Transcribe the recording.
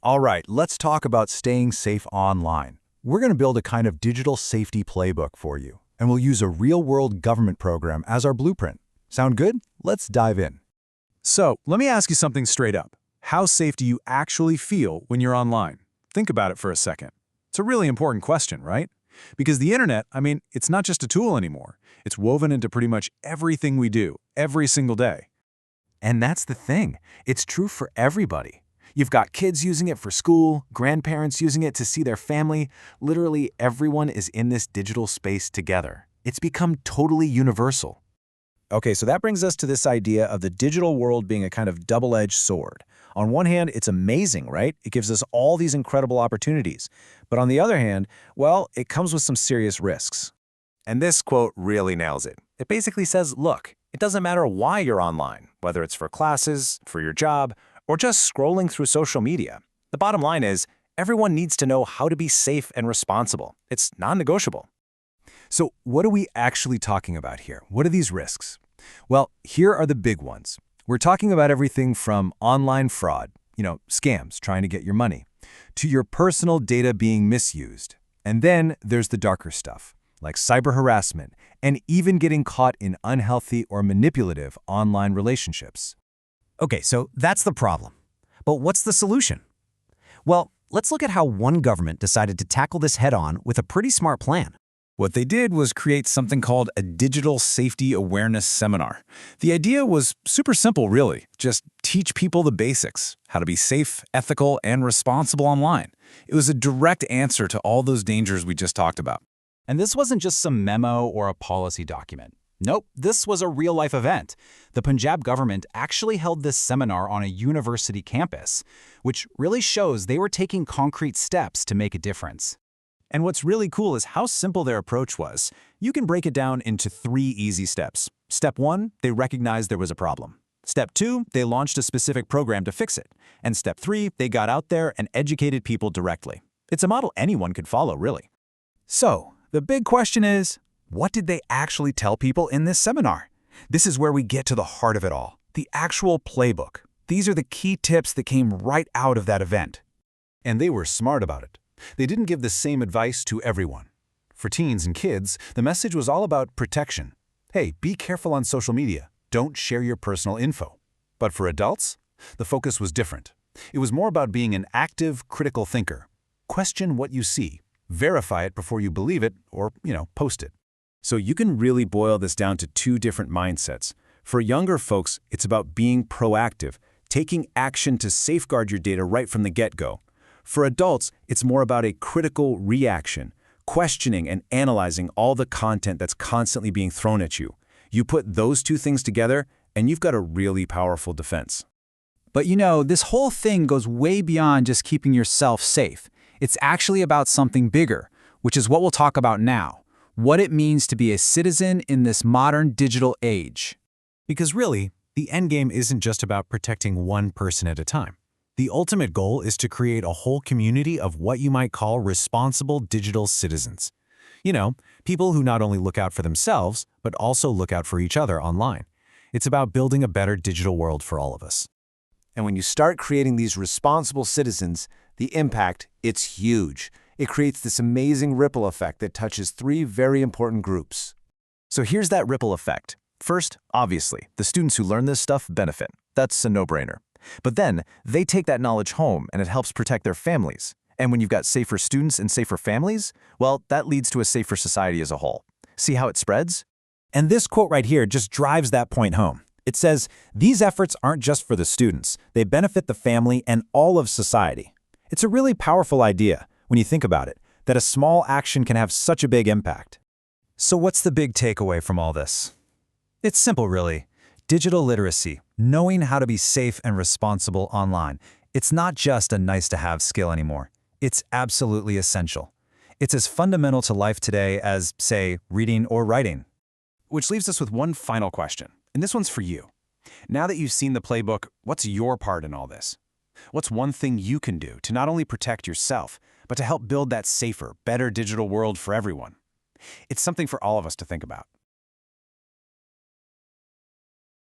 All right, let's talk about staying safe online. We're going to build a kind of digital safety playbook for you, and we'll use a real-world government program as our blueprint. Sound good? Let's dive in. So, let me ask you something straight up. How safe do you actually feel when you're online? Think about it for a second. It's a really important question, right? Because the internet, it's not just a tool anymore. It's woven into pretty much everything we do, every single day. And that's the thing. It's true for everybody. You've got kids using it for school, grandparents using it to see their family. Literally everyone is in this digital space together. It's become totally universal. Okay, so that brings us to this idea of the digital world being a kind of double-edged sword. On one hand, it's amazing, right? It gives us all these incredible opportunities. But on the other hand, well, it comes with some serious risks. And this quote really nails it. It basically says, look, it doesn't matter why you're online, whether it's for classes, for your job, or just scrolling through social media. The bottom line is, everyone needs to know how to be safe and responsible. It's non-negotiable. So what are we actually talking about here? What are these risks? Well, here are the big ones. We're talking about everything from online fraud, scams trying to get your money, to your personal data being misused. And then there's the darker stuff, like cyber harassment, and even getting caught in unhealthy or manipulative online relationships. Okay, so that's the problem. But what's the solution? Well, let's look at how one government decided to tackle this head-on with a pretty smart plan. What they did was create something called a Digital Safety Awareness Seminar. The idea was super simple, really. Just teach people the basics, how to be safe, ethical, and responsible online. It was a direct answer to all those dangers we just talked about. And this wasn't just some memo or a policy document. Nope, this was a real-life event. The Punjab government actually held this seminar on a university campus, which really shows they were taking concrete steps to make a difference. And what's really cool is how simple their approach was. You can break it down into 3 easy steps. Step 1, they recognized there was a problem. Step 2, they launched a specific program to fix it. And Step 3, they got out there and educated people directly. It's a model anyone could follow, really. So, the big question is, what did they actually tell people in this seminar? This is where we get to the heart of it all, the actual playbook. These are the key tips that came right out of that event. And they were smart about it. They didn't give the same advice to everyone. For teens and kids, the message was all about protection. Hey, be careful on social media. Don't share your personal info. But for adults, the focus was different. It was more about being an active, critical thinker. Question what you see. Verify it before you believe it or, post it. So you can really boil this down to 2 different mindsets. For younger folks, it's about being proactive, taking action to safeguard your data right from the get-go. For adults, it's more about a critical reaction, questioning and analyzing all the content that's constantly being thrown at you. You put those 2 things together, and you've got a really powerful defense. But this whole thing goes way beyond just keeping yourself safe. It's actually about something bigger, which is what we'll talk about now. What it means to be a citizen in this modern digital age. Because really, the endgame isn't just about protecting one person at a time. The ultimate goal is to create a whole community of what you might call responsible digital citizens. People who not only look out for themselves, but also look out for each other online. It's about building a better digital world for all of us. And when you start creating these responsible citizens, the impact, it's huge. It creates this amazing ripple effect that touches 3 very important groups. So here's that ripple effect. First, obviously, the students who learn this stuff benefit. That's a no-brainer. But then, they take that knowledge home and it helps protect their families. And when you've got safer students and safer families, well, that leads to a safer society as a whole. See how it spreads? And this quote right here just drives that point home. It says, these efforts aren't just for the students. They benefit the family and all of society. It's a really powerful idea, when you think about it, that a small action can have such a big impact. So what's the big takeaway from all this? It's simple, really. Digital literacy, knowing how to be safe and responsible online. It's not just a nice-to-have skill anymore. It's absolutely essential. It's as fundamental to life today as, say, reading or writing. Which leaves us with one final question, and this one's for you. Now that you've seen the playbook, what's your part in all this? What's one thing you can do to not only protect yourself, but to help build that safer, better digital world for everyone? It's something for all of us to think about.